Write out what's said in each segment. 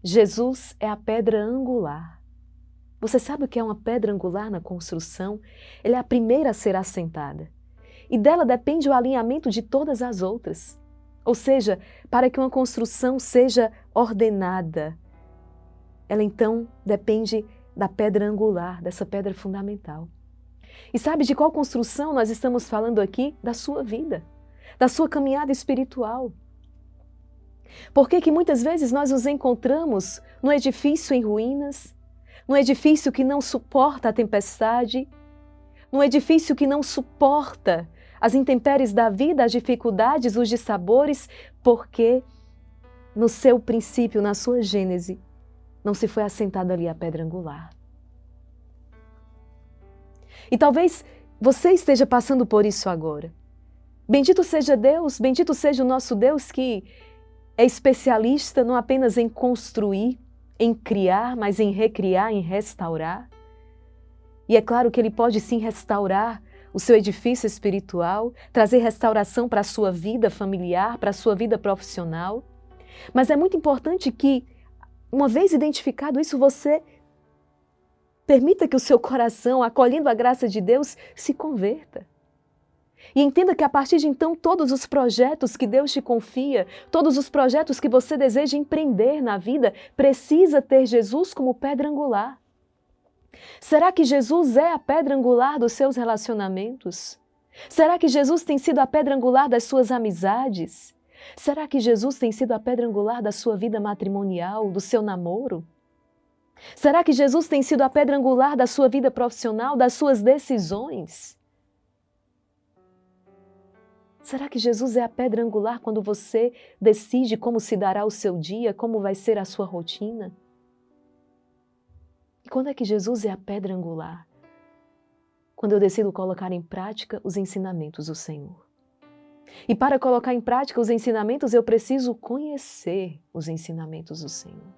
Jesus é a pedra angular. Você sabe o que é uma pedra angular na construção? Ela é a primeira a ser assentada. E dela depende o alinhamento de todas as outras. Ou seja, para que uma construção seja ordenada, ela então depende da pedra angular, dessa pedra fundamental. E sabe de qual construção nós estamos falando aqui? Da sua vida, da sua caminhada espiritual. Por que muitas vezes nós nos encontramos num edifício em ruínas, num edifício que não suporta a tempestade, num edifício que não suporta as intempéries da vida, as dificuldades, os dissabores, porque no seu princípio, na sua gênese, não se foi assentada ali a pedra angular. E talvez você esteja passando por isso agora. Bendito seja Deus, bendito seja o nosso Deus que é especialista não apenas em construir, em criar, mas em recriar, em restaurar. E é claro que Ele pode sim restaurar o seu edifício espiritual, trazer restauração para a sua vida familiar, para a sua vida profissional. Mas é muito importante que, uma vez identificado isso, você permita que o seu coração, acolhendo a graça de Deus, se converta. E entenda que a partir de então, todos os projetos que Deus te confia, todos os projetos que você deseja empreender na vida, precisa ter Jesus como pedra angular. Será que Jesus é a pedra angular dos seus relacionamentos? Será que Jesus tem sido a pedra angular das suas amizades? Será que Jesus tem sido a pedra angular da sua vida matrimonial, do seu namoro? Será que Jesus tem sido a pedra angular da sua vida profissional, das suas decisões? Será que Jesus é a pedra angular quando você decide como se dará o seu dia, como vai ser a sua rotina? E quando é que Jesus é a pedra angular? Quando eu decido colocar em prática os ensinamentos do Senhor. E para colocar em prática os ensinamentos, eu preciso conhecer os ensinamentos do Senhor.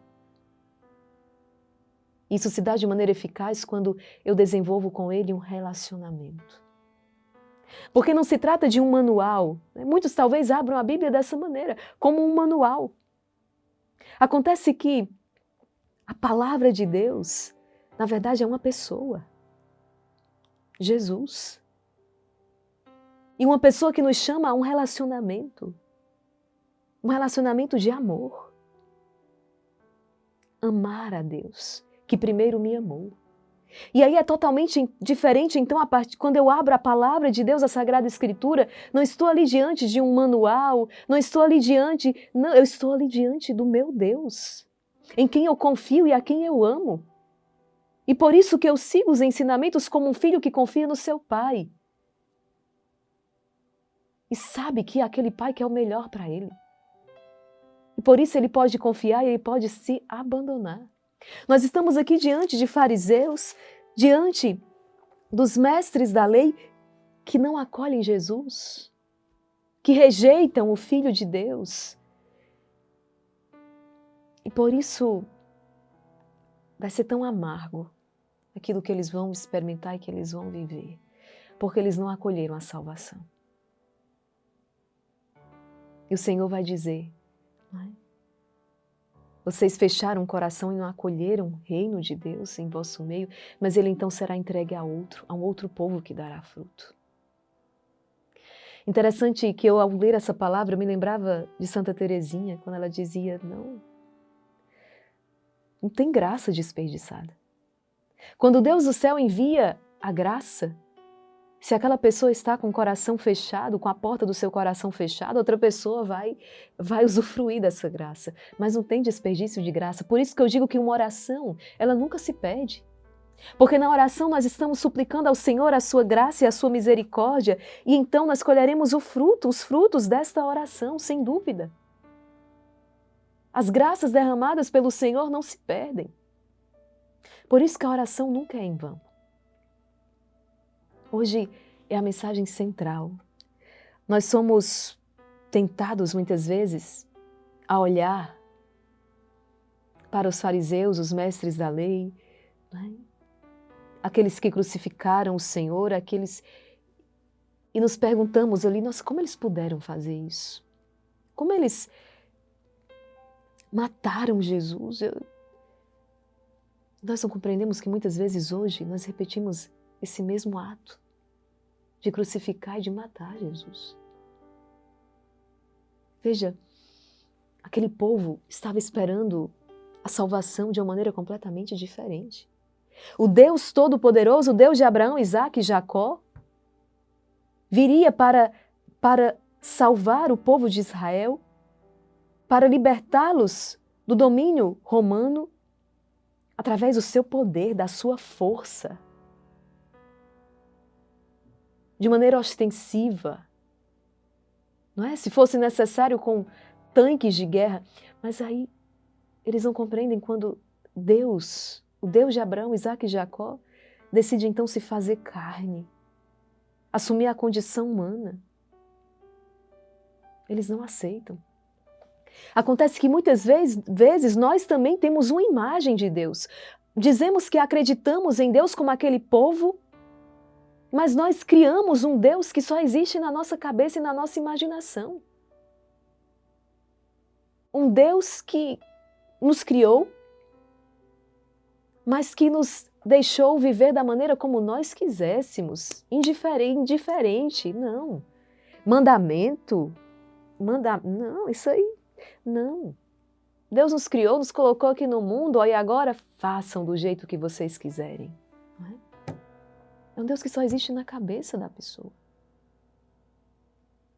Isso se dá de maneira eficaz quando eu desenvolvo com Ele um relacionamento. Porque não se trata de um manual. Muitos talvez abram a Bíblia dessa maneira, como um manual. Acontece que a palavra de Deus, na verdade, é uma pessoa. Jesus. E uma pessoa que nos chama a um relacionamento de amor. Amar a Deus, que primeiro me amou. E aí é totalmente diferente, então, quando eu abro a palavra de Deus, a Sagrada Escritura, não estou ali diante de um manual, não, eu estou ali diante do meu Deus, em quem eu confio e a quem eu amo. E por isso que eu sigo os ensinamentos como um filho que confia no seu pai. E sabe que aquele pai quer o melhor para ele. E por isso ele pode confiar e ele pode se abandonar. Nós estamos aqui diante de fariseus, diante dos mestres da lei que não acolhem Jesus, que rejeitam o Filho de Deus. E por isso vai ser tão amargo aquilo que eles vão experimentar e que eles vão viver, porque eles não acolheram a salvação. E o Senhor vai dizer, não é? Vocês fecharam o coração e não acolheram o reino de Deus em vosso meio, mas ele então será entregue a um outro povo que dará fruto. Interessante que eu, ao ler essa palavra, me lembrava de Santa Teresinha, quando ela dizia, não tem graça desperdiçada. Quando Deus do céu envia a graça, se aquela pessoa está com o coração fechado, com a porta do seu coração fechada, outra pessoa vai usufruir dessa graça. Mas não tem desperdício de graça. Por isso que eu digo que uma oração, ela nunca se perde. Porque na oração nós estamos suplicando ao Senhor a sua graça e a sua misericórdia, e então nós colheremos os frutos desta oração, sem dúvida. As graças derramadas pelo Senhor não se perdem. Por isso que a oração nunca é em vão. Hoje é a mensagem central. Nós somos tentados muitas vezes a olhar para os fariseus, os mestres da lei, né? Aqueles que crucificaram o Senhor, e nos perguntamos ali, nossa, como eles puderam fazer isso? Como eles mataram Jesus. Nós não compreendemos que muitas vezes hoje nós repetimos esse mesmo ato de crucificar e de matar Jesus. Veja, aquele povo estava esperando a salvação de uma maneira completamente diferente. O Deus Todo-Poderoso, o Deus de Abraão, Isaque e Jacó, viria para salvar o povo de Israel, para libertá-los do domínio romano, através do seu poder, da sua força, de maneira ostensiva, não é? Se fosse necessário com tanques de guerra. Mas aí eles não compreendem quando Deus, o Deus de Abraão, Isaque e Jacó, decide então se fazer carne, assumir a condição humana. Eles não aceitam. Acontece que muitas vezes nós também temos uma imagem de Deus. Dizemos que acreditamos em Deus como aquele povo, mas nós criamos um Deus que só existe na nossa cabeça e na nossa imaginação. Um Deus que nos criou, mas que nos deixou viver da maneira como nós quiséssemos, indiferente, não. Não, isso aí, não. Deus nos criou, nos colocou aqui no mundo, e agora façam do jeito que vocês quiserem. Não é? É um Deus que só existe na cabeça da pessoa.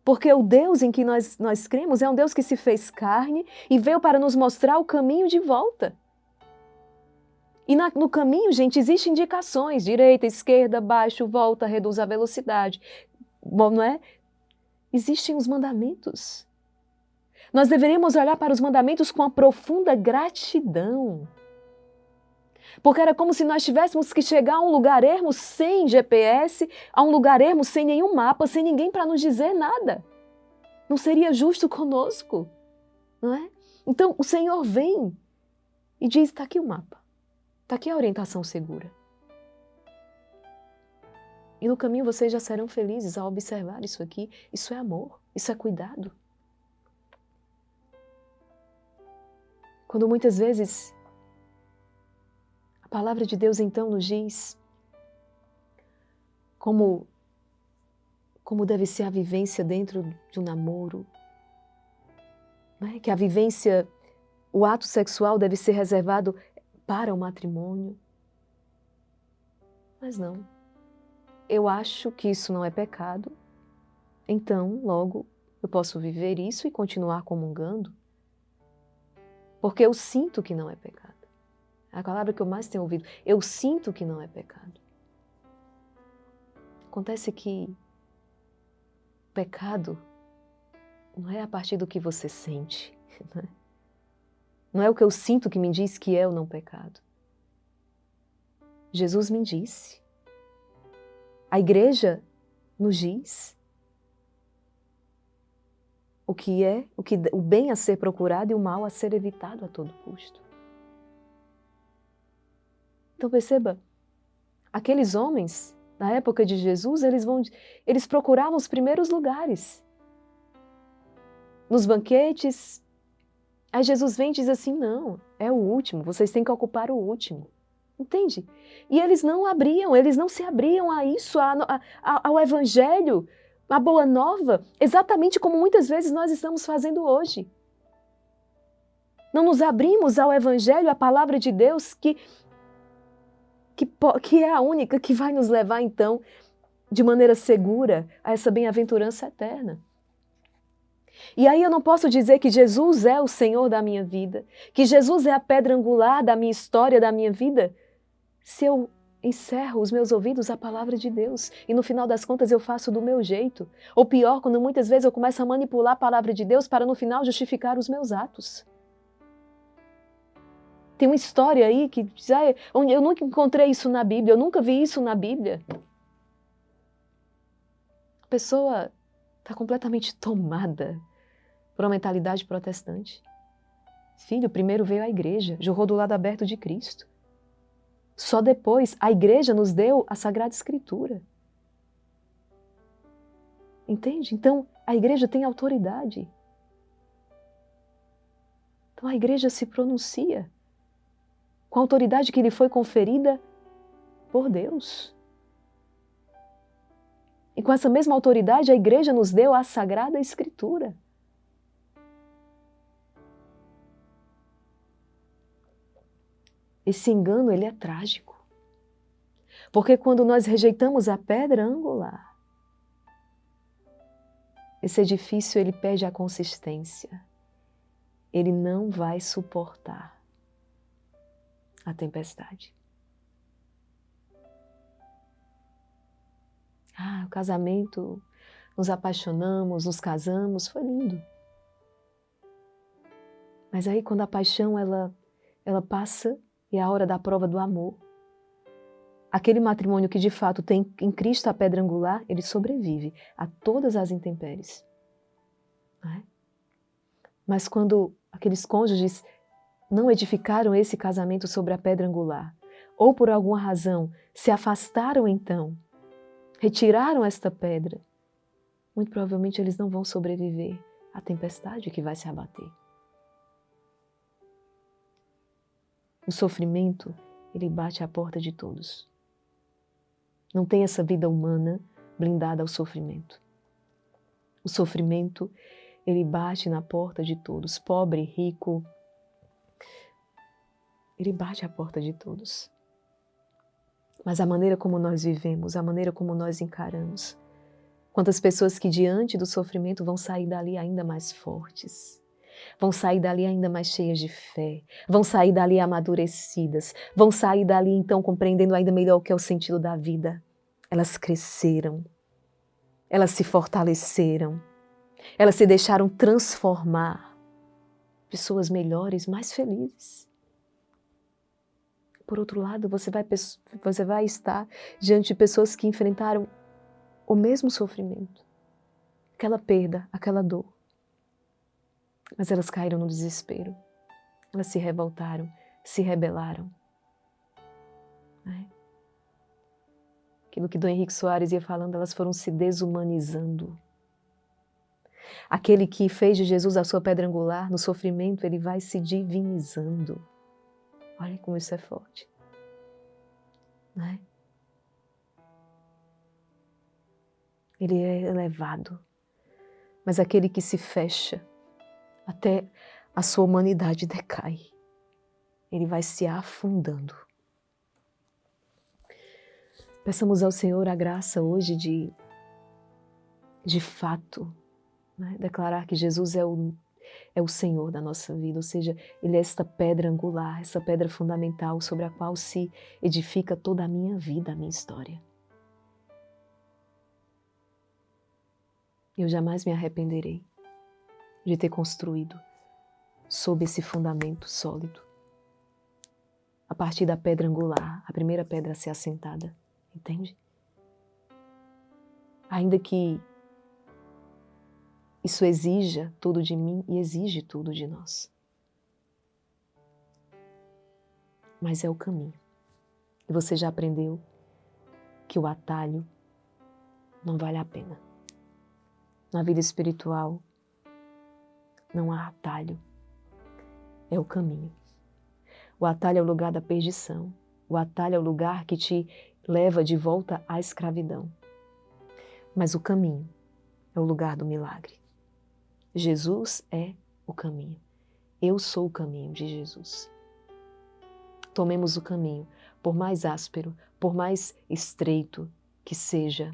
Porque o Deus em que nós cremos é um Deus que se fez carne e veio para nos mostrar o caminho de volta. E no caminho, gente, existem indicações, direita, esquerda, baixo, volta, reduz a velocidade. Bom, não é? Existem os mandamentos. Nós deveríamos olhar para os mandamentos com a profunda gratidão. Porque era como se nós tivéssemos que chegar a um lugar ermo sem GPS, a um lugar ermo sem nenhum mapa, sem ninguém para nos dizer nada. Não seria justo conosco, não é? Então o Senhor vem e diz, está aqui o mapa, está aqui a orientação segura. E no caminho vocês já serão felizes ao observar isso aqui. Isso é amor, isso é cuidado. Quando muitas vezes a palavra de Deus então nos diz como deve ser a vivência dentro de um namoro, né? Que a vivência, o ato sexual deve ser reservado para o matrimônio. Mas não. Eu acho que isso não é pecado, então logo eu posso viver isso e continuar comungando, porque eu sinto que não é pecado. É a palavra que eu mais tenho ouvido. Eu sinto que não é pecado. Acontece que pecado não é a partir do que você sente. Né? Não é o que eu sinto que me diz que é ou não pecado. Jesus me disse. A igreja nos diz o bem a ser procurado e o mal a ser evitado a todo custo. Então perceba, aqueles homens, na época de Jesus, eles procuravam os primeiros lugares. Nos banquetes, aí Jesus vem e diz assim, não, é o último, vocês têm que ocupar o último. Entende? E eles não se abriam a isso, ao Evangelho, à Boa Nova, exatamente como muitas vezes nós estamos fazendo hoje. Não nos abrimos ao Evangelho, à Palavra de Deus, que é a única que vai nos levar, então, de maneira segura a essa bem-aventurança eterna. E aí eu não posso dizer que Jesus é o Senhor da minha vida, que Jesus é a pedra angular da minha história, da minha vida, se eu encerro os meus ouvidos à palavra de Deus e no final das contas eu faço do meu jeito. Ou pior, quando muitas vezes eu começo a manipular a palavra de Deus para no final justificar os meus atos. Tem uma história aí que diz, eu nunca encontrei isso na Bíblia, eu nunca vi isso na Bíblia. A pessoa está completamente tomada por uma mentalidade protestante. Filho, primeiro veio a igreja, jorrou do lado aberto de Cristo. Só depois a igreja nos deu a Sagrada Escritura. Entende? Então a igreja tem autoridade. Então a igreja se pronuncia com a autoridade que lhe foi conferida por Deus. E com essa mesma autoridade a igreja nos deu a Sagrada Escritura. Esse engano, ele é trágico. Porque quando nós rejeitamos a pedra angular, esse edifício, ele perde a consistência. Ele não vai suportar a tempestade. O casamento, nos apaixonamos, nos casamos, foi lindo. Mas aí quando a paixão, ela passa e é a hora da prova do amor. Aquele matrimônio que de fato tem em Cristo a pedra angular, ele sobrevive a todas as intempéries. Não é? Mas quando aqueles cônjuges não edificaram esse casamento sobre a pedra angular, ou por alguma razão se afastaram então, retiraram esta pedra, muito provavelmente eles não vão sobreviver à tempestade que vai se abater. O sofrimento, ele bate à porta de todos. Não tem essa vida humana blindada ao sofrimento. O sofrimento, ele bate na porta de todos, pobre, rico, ele bate à porta de todos. Mas a maneira como nós vivemos, a maneira como nós encaramos, quantas pessoas que diante do sofrimento vão sair dali ainda mais fortes, vão sair dali ainda mais cheias de fé, vão sair dali amadurecidas, vão sair dali então compreendendo ainda melhor o que é o sentido da vida. Elas cresceram, elas se fortaleceram, elas se deixaram transformar, pessoas melhores, mais felizes. Por outro lado, você vai estar diante de pessoas que enfrentaram o mesmo sofrimento, aquela perda, aquela dor. Mas elas caíram no desespero, elas se revoltaram, se rebelaram. Aquilo que Dom Henrique Soares ia falando, elas foram se desumanizando. Aquele que fez de Jesus a sua pedra angular, no sofrimento, ele vai se divinizando. Olha como isso é forte. Não é? Ele é elevado. Mas aquele que se fecha, até a sua humanidade decai. Ele vai se afundando. Peçamos ao Senhor a graça hoje de fato, né, declarar que Jesus é o Senhor da nossa vida, ou seja, Ele é esta pedra angular, essa pedra fundamental sobre a qual se edifica toda a minha vida, a minha história. Eu jamais me arrependerei de ter construído sob esse fundamento sólido, a partir da pedra angular, a primeira pedra a ser assentada, entende? Ainda que isso exija tudo de mim e exige tudo de nós. Mas é o caminho. E você já aprendeu que o atalho não vale a pena. Na vida espiritual, não há atalho. É o caminho. O atalho é o lugar da perdição. O atalho é o lugar que te leva de volta à escravidão. Mas o caminho é o lugar do milagre. Jesus é o caminho. Eu sou o caminho de Jesus. Tomemos o caminho, por mais áspero, por mais estreito que seja,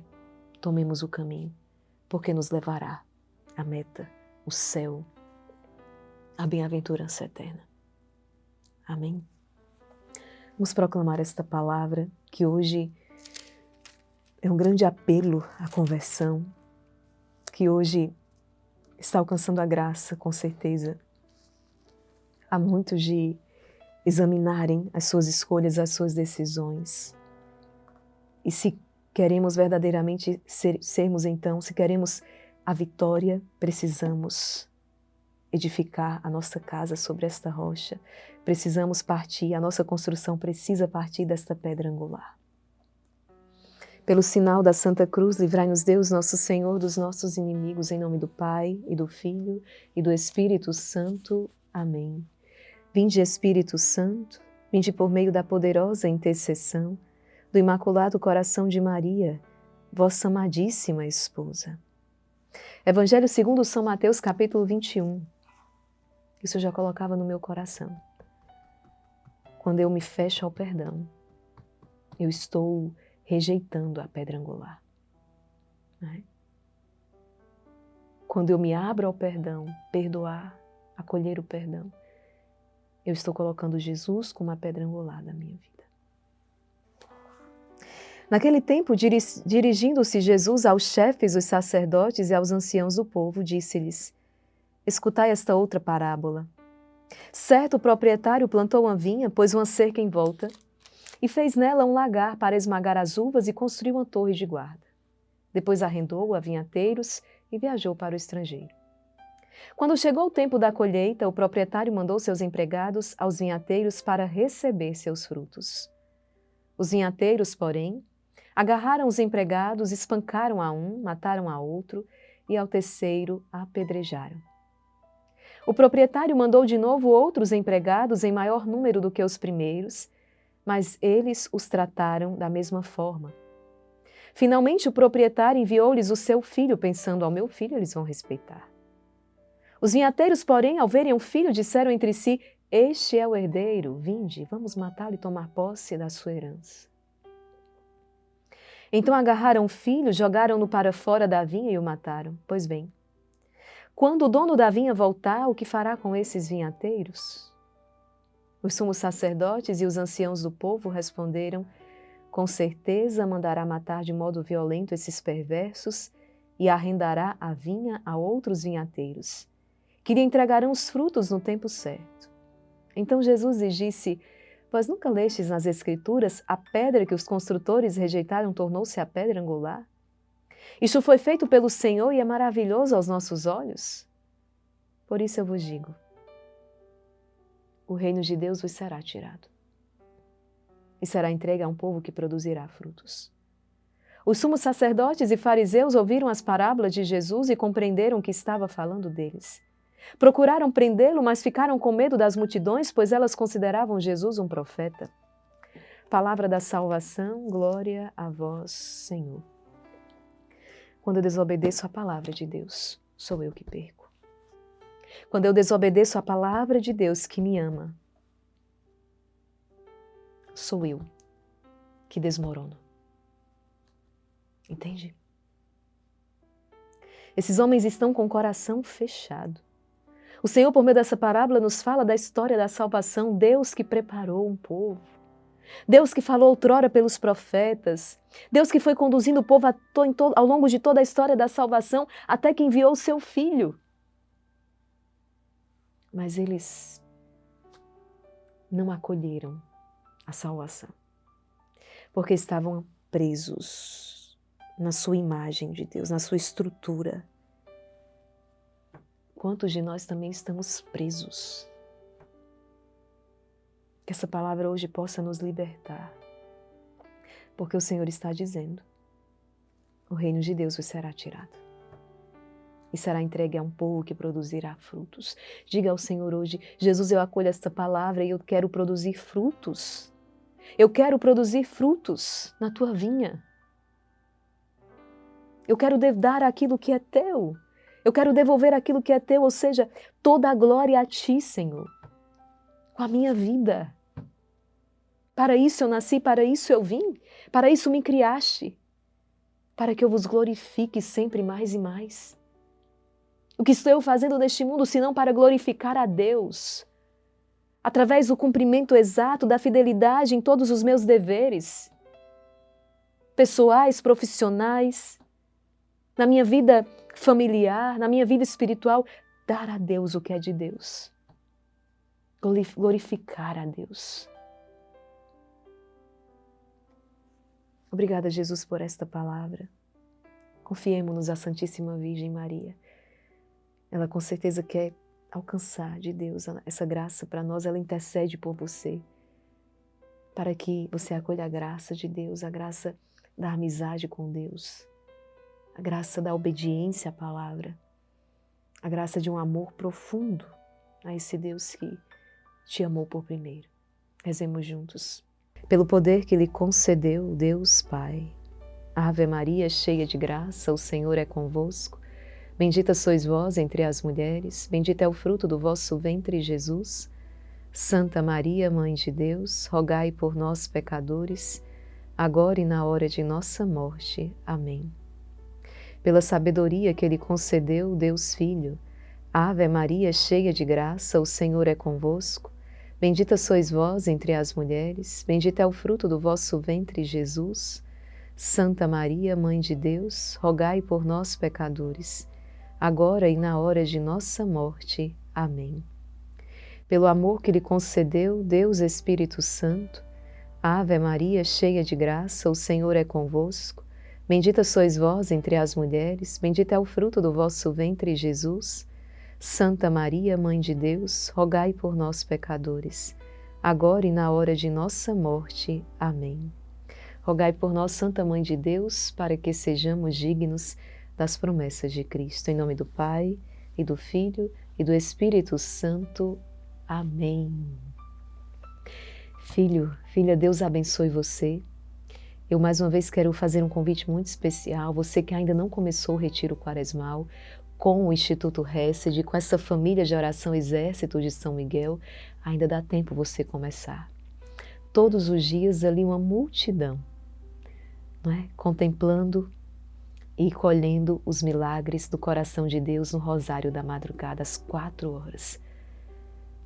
tomemos o caminho, porque nos levará à meta, o céu, a bem-aventurança eterna. Amém? Vamos proclamar esta palavra que hoje é um grande apelo à conversão, que hoje está alcançando a graça, com certeza. Há muitos de examinarem as suas escolhas, as suas decisões. E se queremos verdadeiramente sermos então, se queremos a vitória, precisamos edificar a nossa casa sobre esta rocha. Precisamos partir, a nossa construção precisa partir desta pedra angular. Pelo sinal da Santa Cruz, livrai-nos Deus, nosso Senhor, dos nossos inimigos, em nome do Pai, e do Filho, e do Espírito Santo. Amém. Vinde, Espírito Santo, vinde por meio da poderosa intercessão do Imaculado Coração de Maria, vossa amadíssima esposa. Evangelho segundo São Mateus, capítulo 21. Isso eu já colocava no meu coração. Quando eu me fecho ao perdão, eu estou rejeitando a pedra angular. Quando eu me abro ao perdão, perdoar, acolher o perdão, eu estou colocando Jesus como a pedra angular da minha vida. Naquele tempo, dirigindo-se Jesus aos chefes, os sacerdotes e aos anciãos do povo, disse-lhes: escutai esta outra parábola. Certo proprietário plantou uma vinha, pôs uma cerca em volta e fez nela um lagar para esmagar as uvas e construiu uma torre de guarda. Depois arrendou a vinhateiros e viajou para o estrangeiro. Quando chegou o tempo da colheita, o proprietário mandou seus empregados aos vinhateiros para receber seus frutos. Os vinhateiros, porém, agarraram os empregados, espancaram a um, mataram a outro e ao terceiro apedrejaram. O proprietário mandou de novo outros empregados em maior número do que os primeiros, mas eles os trataram da mesma forma. Finalmente o proprietário enviou-lhes o seu filho, pensando: ao meu filho eles vão respeitar. Os vinhateiros, porém, ao verem o filho, disseram entre si: este é o herdeiro, vinde, vamos matá-lo e tomar posse da sua herança. Então agarraram o filho, jogaram-no para fora da vinha e o mataram. Pois bem, quando o dono da vinha voltar, o que fará com esses vinhateiros? Os sumos sacerdotes e os anciãos do povo responderam: com certeza mandará matar de modo violento esses perversos e arrendará a vinha a outros vinhateiros, que lhe entregarão os frutos no tempo certo. Então Jesus lhes disse: vós nunca lestes nas Escrituras: a pedra que os construtores rejeitaram tornou-se a pedra angular? Isto foi feito pelo Senhor e é maravilhoso aos nossos olhos? Por isso eu vos digo: o reino de Deus vos será tirado e será entregue a um povo que produzirá frutos. Os sumos sacerdotes e fariseus ouviram as parábolas de Jesus e compreenderam que estava falando deles. Procuraram prendê-lo, mas ficaram com medo das multidões, pois elas consideravam Jesus um profeta. Palavra da salvação, glória a vós, Senhor. Quando eu desobedeço a palavra de Deus, sou eu que perco. Quando eu desobedeço a palavra de Deus que me ama, sou eu que desmorono. Entende? Esses homens estão com o coração fechado. O Senhor, por meio dessa parábola, nos fala da história da salvação, Deus que preparou um povo. Deus que falou outrora pelos profetas, Deus que foi conduzindo o povo ao longo de toda a história da salvação, até que enviou o seu Filho. Mas eles não acolheram a salvação, porque estavam presos na sua imagem de Deus, na sua estrutura. Quantos de nós também estamos presos? Que essa palavra hoje possa nos libertar. Porque o Senhor está dizendo: o reino de Deus vos será tirado e será entregue a um povo que produzirá frutos. Diga ao Senhor hoje: Jesus, eu acolho esta palavra e eu quero produzir frutos. Eu quero produzir frutos na tua vinha. Eu quero dar aquilo que é teu. Eu quero devolver aquilo que é teu, ou seja, toda a glória a ti, Senhor, com a minha vida. Para isso eu nasci, para isso eu vim, para isso me criaste, para que eu vos glorifique sempre mais e mais. O que estou eu fazendo neste mundo, senão para glorificar a Deus, através do cumprimento exato da fidelidade em todos os meus deveres, pessoais, profissionais, na minha vida familiar, na minha vida espiritual, dar a Deus o que é de Deus. Glorificar a Deus. Obrigada, Jesus, por esta palavra. Confiemo-nos à Santíssima Virgem Maria. Ela com certeza quer alcançar de Deus essa graça para nós. Ela intercede por você, para que você acolha a graça de Deus, a graça da amizade com Deus, a graça da obediência à palavra, a graça de um amor profundo a esse Deus que te amou por primeiro. Rezemos juntos. Pelo poder que lhe concedeu Deus Pai. Ave Maria, cheia de graça, o Senhor é convosco. Bendita sois vós entre as mulheres, bendito é o fruto do vosso ventre, Jesus. Santa Maria, Mãe de Deus, rogai por nós, pecadores, agora e na hora de nossa morte. Amém. Pela sabedoria que Ele concedeu, Deus Filho. Ave Maria, cheia de graça, o Senhor é convosco. Bendita sois vós entre as mulheres, bendito é o fruto do vosso ventre, Jesus. Santa Maria, Mãe de Deus, rogai por nós, pecadores, agora e na hora de nossa morte. Amém. Pelo amor que lhe concedeu Deus Espírito Santo, Ave Maria, cheia de graça, o Senhor é convosco. Bendita sois vós entre as mulheres, bendito é o fruto do vosso ventre, Jesus. Santa Maria, Mãe de Deus, rogai por nós, pecadores, agora e na hora de nossa morte. Amém. Rogai por nós, Santa Mãe de Deus, para que sejamos dignos das promessas de Cristo. Em nome do Pai, e do Filho, e do Espírito Santo. Amém. Filho, filha, Deus abençoe você. Eu mais uma vez quero fazer um convite muito especial. Você que ainda não começou o Retiro Quaresmal com o Instituto Hesed, com essa família de oração Exército de São Miguel, ainda dá tempo você começar. Todos os dias ali uma multidão, não é? Contemplando e colhendo os milagres do coração de Deus no Rosário da Madrugada, às 4 horas.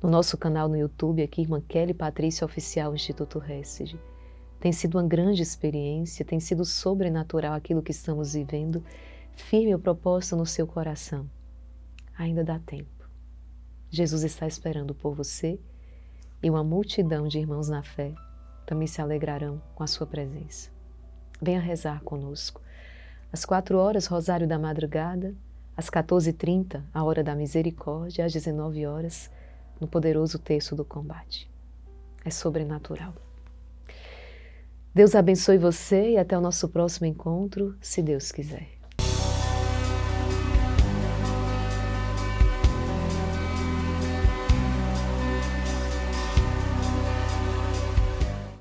No nosso canal no YouTube, aqui, Irmã Kelly Patrícia Oficial Instituto Hesed. Tem sido uma grande experiência, tem sido sobrenatural aquilo que estamos vivendo. Firme o propósito no seu coração. Ainda dá tempo. Jesus está esperando por você e uma multidão de irmãos na fé também se alegrarão com a sua presença. Venha rezar conosco. Às 4 horas, Rosário da Madrugada, às 14h30, a Hora da Misericórdia, às 19 horas, no poderoso Terço do Combate. É sobrenatural. Deus abençoe você e até o nosso próximo encontro, se Deus quiser.